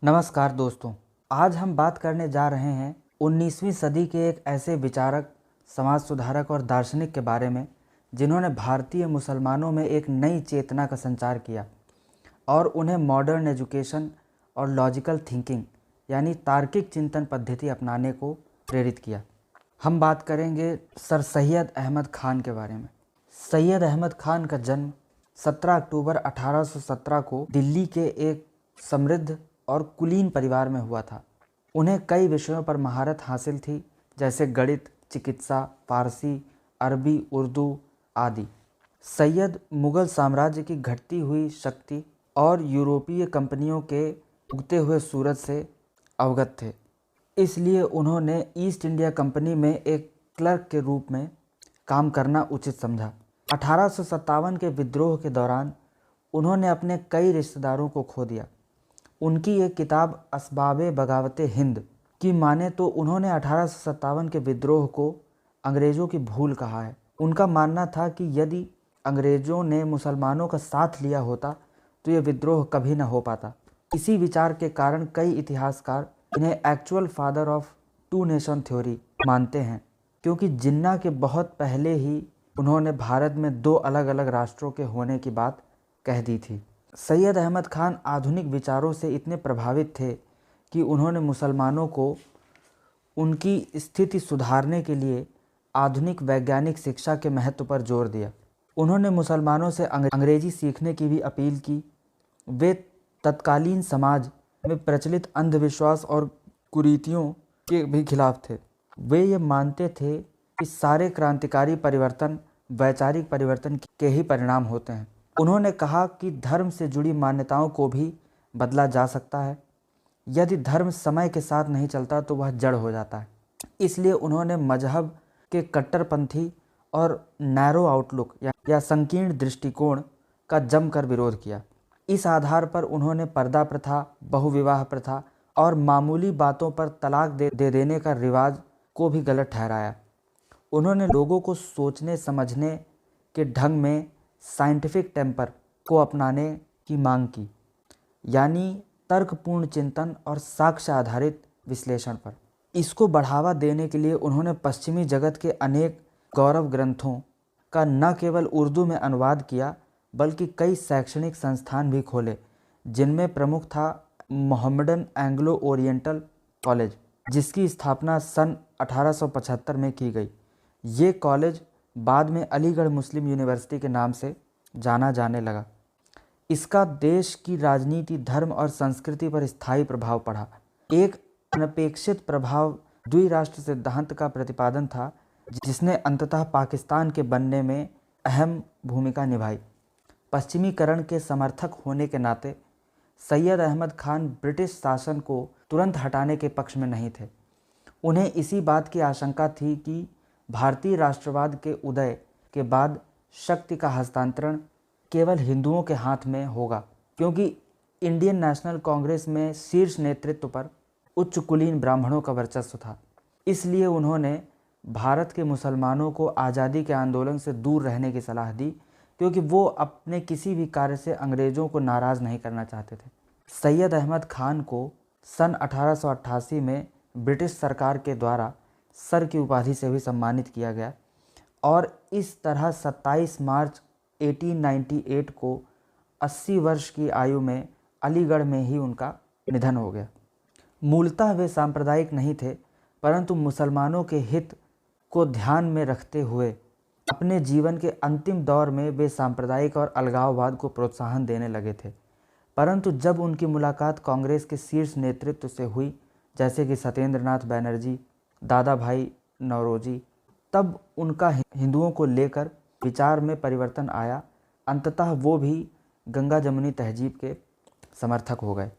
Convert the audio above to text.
नमस्कार दोस्तों, आज हम बात करने जा रहे हैं 19वीं सदी के एक ऐसे विचारक, समाज सुधारक और दार्शनिक के बारे में जिन्होंने भारतीय मुसलमानों में एक नई चेतना का संचार किया और उन्हें मॉडर्न एजुकेशन और लॉजिकल थिंकिंग यानी तार्किक चिंतन पद्धति अपनाने को प्रेरित किया। हम बात करेंगे सर सैयद अहमद खान के बारे में। सैयद अहमद खान का जन्म 17 अक्टूबर 1817 को दिल्ली के एक समृद्ध और कुलीन परिवार में हुआ था। उन्हें कई विषयों पर महारत हासिल थी, जैसे गणित, चिकित्सा, फारसी, अरबी, उर्दू आदि। सैयद मुग़ल साम्राज्य की घटती हुई शक्ति और यूरोपीय कंपनियों के उगते हुए सूरज से अवगत थे, इसलिए उन्होंने ईस्ट इंडिया कंपनी में एक क्लर्क के रूप में काम करना उचित समझा। 1857 के विद्रोह के दौरान उन्होंने अपने कई रिश्तेदारों को खो दिया। उनकी एक किताब असबाबे बगावते हिंद की माने तो उन्होंने 1857 के विद्रोह को अंग्रेज़ों की भूल कहा है। उनका मानना था कि यदि अंग्रेज़ों ने मुसलमानों का साथ लिया होता तो ये विद्रोह कभी न हो पाता। इसी विचार के कारण कई इतिहासकार इन्हें actual father of two nation theory मानते हैं, क्योंकि जिन्ना के बहुत पहले ही उन्होंने भारत में दो अलग अलग राष्ट्रों के होने की बात कह दी थी। सैयद अहमद खान आधुनिक विचारों से इतने प्रभावित थे कि उन्होंने मुसलमानों को उनकी स्थिति सुधारने के लिए आधुनिक वैज्ञानिक शिक्षा के महत्व पर जोर दिया। उन्होंने मुसलमानों से अंग्रेजी सीखने की भी अपील की। वे तत्कालीन समाज में प्रचलित अंधविश्वास और कुरीतियों के भी खिलाफ थे। वे ये मानते थे कि सारे क्रांतिकारी परिवर्तन वैचारिक परिवर्तन के ही परिणाम होते हैं। उन्होंने कहा कि धर्म से जुड़ी मान्यताओं को भी बदला जा सकता है। यदि धर्म समय के साथ नहीं चलता तो वह जड़ हो जाता है। इसलिए उन्होंने मजहब के कट्टरपंथी और नैरो आउटलुक या संकीर्ण दृष्टिकोण का जमकर विरोध किया। इस आधार पर उन्होंने पर्दा प्रथा, बहुविवाह प्रथा और मामूली बातों पर तलाक दे देने का रिवाज को भी गलत ठहराया। उन्होंने लोगों को सोचने समझने के ढंग में साइंटिफिक टेम्पर को अपनाने की मांग की, यानी तर्कपूर्ण चिंतन और साक्ष्य आधारित विश्लेषण पर। इसको बढ़ावा देने के लिए उन्होंने पश्चिमी जगत के अनेक गौरव ग्रंथों का न केवल उर्दू में अनुवाद किया, बल्कि कई शैक्षणिक संस्थान भी खोले, जिनमें प्रमुख था मोहम्मडन एंग्लो ओरिएंटल कॉलेज, जिसकी स्थापना सन 1875 में की गई। ये कॉलेज बाद में अलीगढ़ मुस्लिम यूनिवर्सिटी के नाम से जाना जाने लगा। इसका देश की राजनीति, धर्म और संस्कृति पर स्थायी प्रभाव पड़ा। एक अनपेक्षित प्रभाव द्विराष्ट्र सिद्धांत का प्रतिपादन था, जिसने अंततः पाकिस्तान के बनने में अहम भूमिका निभाई। पश्चिमीकरण के समर्थक होने के नाते सैयद अहमद खान ब्रिटिश शासन को तुरंत हटाने के पक्ष में नहीं थे। उन्हें इसी बात की आशंका थी कि भारतीय राष्ट्रवाद के उदय के बाद शक्ति का हस्तांतरण केवल हिंदुओं के हाथ में होगा, क्योंकि इंडियन नेशनल कांग्रेस में शीर्ष नेतृत्व पर उच्च कुलीन ब्राह्मणों का वर्चस्व था। इसलिए उन्होंने भारत के मुसलमानों को आज़ादी के आंदोलन से दूर रहने की सलाह दी, क्योंकि वो अपने किसी भी कार्य से अंग्रेज़ों को नाराज़ नहीं करना चाहते थे। सैयद अहमद खान को सन 1888 में ब्रिटिश सरकार के द्वारा सर की उपाधि से भी सम्मानित किया गया और इस तरह 27 मार्च 1898 को 80 वर्ष की आयु में अलीगढ़ में ही उनका निधन हो गया। मूलतः वे सांप्रदायिक नहीं थे, परंतु मुसलमानों के हित को ध्यान में रखते हुए अपने जीवन के अंतिम दौर में वे सांप्रदायिक और अलगाववाद को प्रोत्साहन देने लगे थे। परंतु जब उनकी मुलाकात कांग्रेस के शीर्ष नेतृत्व से हुई, जैसे कि सत्येंद्र नाथ बैनर्जी, दादा भाई नौरोजी, तब उनका हिंदुओं को लेकर विचार में परिवर्तन आया। अंततः वो भी गंगा जमुनी तहजीब के समर्थक हो गए।